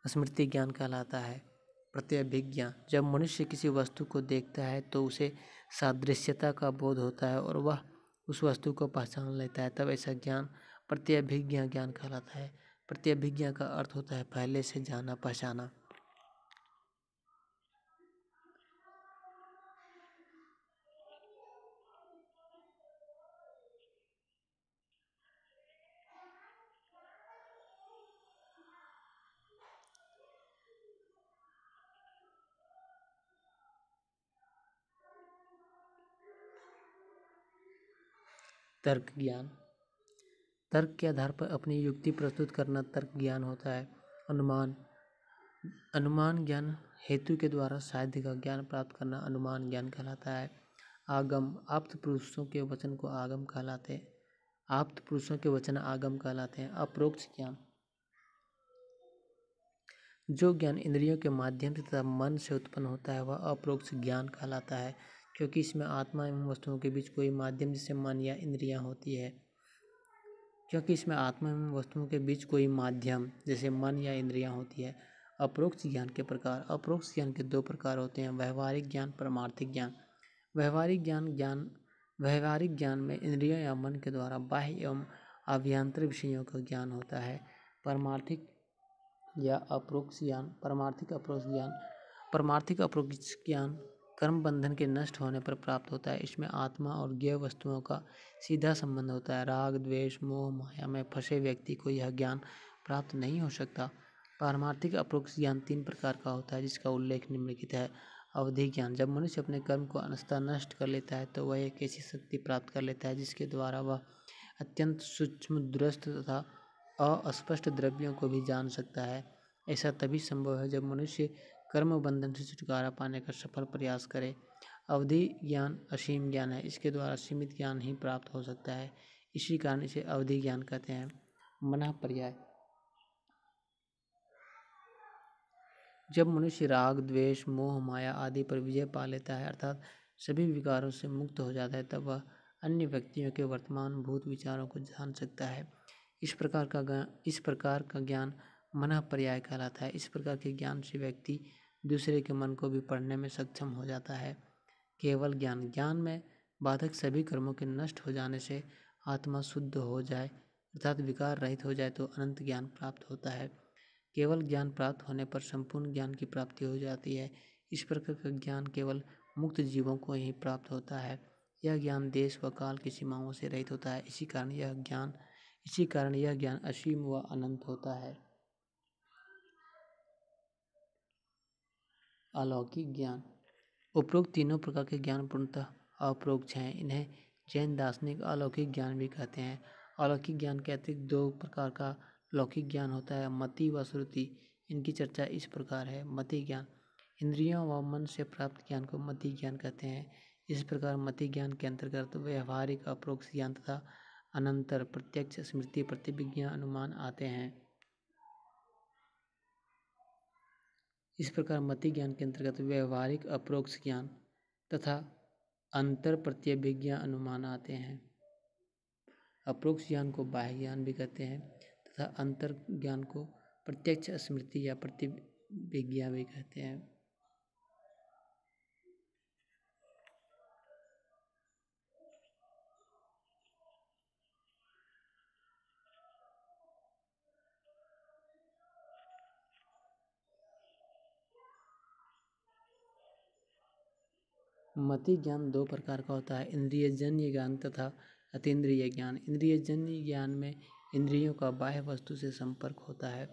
स्मृति ज्ञान कहलाता है। प्रत्यभिज्ञा, जब मनुष्य किसी वस्तु को देखता है तो उसे सादृश्यता का बोध होता है और वह उस वस्तु को पहचान लेता है, तब ऐसा ज्ञान प्रत्यभिज्ञा ज्ञान कहलाता है। प्रत्यभिज्ञा का अर्थ होता है पहले से जाना पहचाना। तर्क ज्ञान, तर्क के आधार पर अपनी युक्ति प्रस्तुत करना तर्क ज्ञान होता है। अनुमान, अनुमान ज्ञान, हेतु के द्वारा साध्य का ज्ञान प्राप्त करना अनुमान ज्ञान कहलाता है। आगम, आप्त पुरुषों के वचन को आगम कहलाते हैं। आप्त पुरुषों के वचन आगम कहलाते हैं। अपरोक्ष ज्ञान, जो ज्ञान इंद्रियों के माध्यम से तथा मन से उत्पन्न होता है, वह अपरोक्ष ज्ञान कहलाता है, क्योंकि इसमें आत्मा एवं वस्तुओं के बीच कोई माध्यम जैसे मन या इंद्रियां होती है। क्योंकि इसमें आत्मा एवं वस्तुओं के बीच कोई माध्यम जैसे मन या इंद्रियां होती है। अपरोक्ष ज्ञान के प्रकार। अपरोक्ष ज्ञान के 2 प्रकार होते हैं, व्यवहारिक ज्ञान, परमार्थिक ज्ञान। व्यवहारिक ज्ञान में इंद्रियों या मन के द्वारा बाह्य एवं आभ्यंतर विषयों का ज्ञान होता है। परमार्थिक अपरोक्ष ज्ञान कर्म बंधन के नष्ट होने पर प्राप्त होता है। इसमें आत्मा और ज्ञेय वस्तुओं का सीधा संबंध होता है। राग, द्वेष, मोह, माया में फंसे व्यक्ति को यह ज्ञान प्राप्त नहीं हो सकता। पारमार्थिक अपरोक्ष ज्ञान 3 प्रकार का होता है, जिसका उल्लेख निम्नलिखित है। अवधि ज्ञान, जब मनुष्य अपने कर्म को अंततः नष्ट कर लेता है तो वह एक ऐसी शक्ति प्राप्त कर लेता है जिसके द्वारा वह अत्यंत सूक्ष्म, दूरस्थ तथा अस्पष्ट द्रव्यों को भी जान सकता है। ऐसा तभी संभव है जब मनुष्य कर्म बंधन से छुटकारा पाने का सफल प्रयास करे। अवधि ज्ञान असीम ज्ञान है, इसके द्वारा सीमित ज्ञान ही प्राप्त हो सकता है, इसी कारण इसे अवधि ज्ञान कहते हैं। मनः पर्याय, जब मनुष्य राग, द्वेष, मोह, माया आदि पर विजय पा लेता है, अर्थात सभी विकारों से मुक्त हो जाता है, तब वह अन्य व्यक्तियों के वर्तमान भूत विचारों को जान सकता है। इस प्रकार का ज्ञान मनः पर्याय कहलाता है। इस प्रकार के ज्ञान से व्यक्ति दूसरे के मन को भी पढ़ने में सक्षम हो जाता है। केवल ज्ञान, ज्ञान में बाधक सभी कर्मों के नष्ट हो जाने से आत्मा शुद्ध हो जाए, अर्थात विकार रहित हो जाए तो अनंत ज्ञान प्राप्त होता है। केवल ज्ञान प्राप्त होने पर संपूर्ण ज्ञान की प्राप्ति हो जाती है। इस प्रकार का ज्ञान केवल मुक्त जीवों को ही प्राप्त होता है। यह ज्ञान देश व काल की सीमाओं से रहित होता है। इसी कारण यह ज्ञान असीम व अनंत होता है। अलौकिक ज्ञान। उपरोक्त तीनों प्रकार के ज्ञान पूर्णतः अपरोक्ष हैं। इन्हें जैन दार्शनिक अलौकिक ज्ञान भी कहते हैं। अलौकिक ज्ञान के अतिरिक्त दो प्रकार का लौकिक ज्ञान होता है, मति व श्रुति। इनकी चर्चा इस प्रकार है। मति ज्ञान। इंद्रियों व मन से प्राप्त ज्ञान को मति ज्ञान कहते हैं। इस प्रकार मति ज्ञान के अंतर्गत व्यवहारिक अपरोक्ष ज्ञान तथा अनंतर प्रत्यक्ष स्मृति प्रतिविज्ञा अनुमान आते हैं। इस प्रकार मति ज्ञान के अंतर्गत व्यवहारिक अपरोक्ष ज्ञान तथा अंतर प्रत्यभिज्ञा अनुमान आते हैं। अपरोक्ष ज्ञान को बाह्य ज्ञान भी कहते हैं तथा अंतर ज्ञान को प्रत्यक्ष स्मृति या प्रतिविज्ञा भी कहते हैं। मति ज्ञान दो प्रकार का होता है, इंद्रियजन्य ज्ञान तथा अतीन्द्रिय ज्ञान। इंद्रियजन्य ज्ञान में इंद्रियों का बाह्य वस्तु से संपर्क होता है।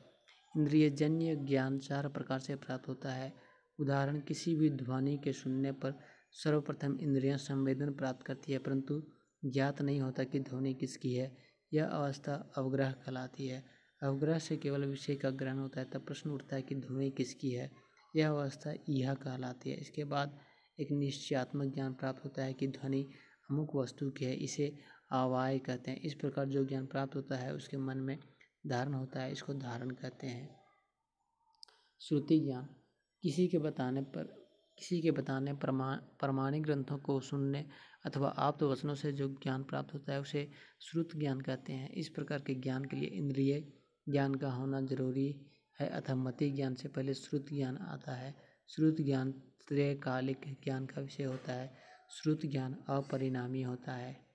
इंद्रियजन्य ज्ञान चार प्रकार से प्राप्त होता है। उदाहरण, किसी भी ध्वनि के सुनने पर सर्वप्रथम इंद्रियां संवेदन प्राप्त करती है, परंतु ज्ञात नहीं होता कि ध्वनि किसकी है। यह अवस्था अवग्रह कहलाती है। अवग्रह से केवल विषय का ग्रहण होता है, तब प्रश्न उठता है कि ध्वनि किसकी है। यह अवस्था ईहा कहलाती है। इसके बाद एक निश्चयात्मक ज्ञान प्राप्त होता है कि ध्वनि अमुक वस्तु की है, इसे आवाय कहते हैं। इस प्रकार जो ज्ञान प्राप्त होता है उसके मन में धारण होता है, इसको धारण कहते हैं। श्रुति ज्ञान। किसी के बताने प्रमाणिक ग्रंथों को सुनने अथवा आप्त वचनों से जो ज्ञान प्राप्त होता है उसे श्रुत ज्ञान कहते हैं। इस प्रकार के ज्ञान के लिए इंद्रिय ज्ञान का होना जरूरी है, अतः मति ज्ञान से पहले श्रुत ज्ञान आता है। श्रुत ज्ञान त्रैकालिक ज्ञान का विषय होता है। श्रुत ज्ञान अपरिणामी होता है।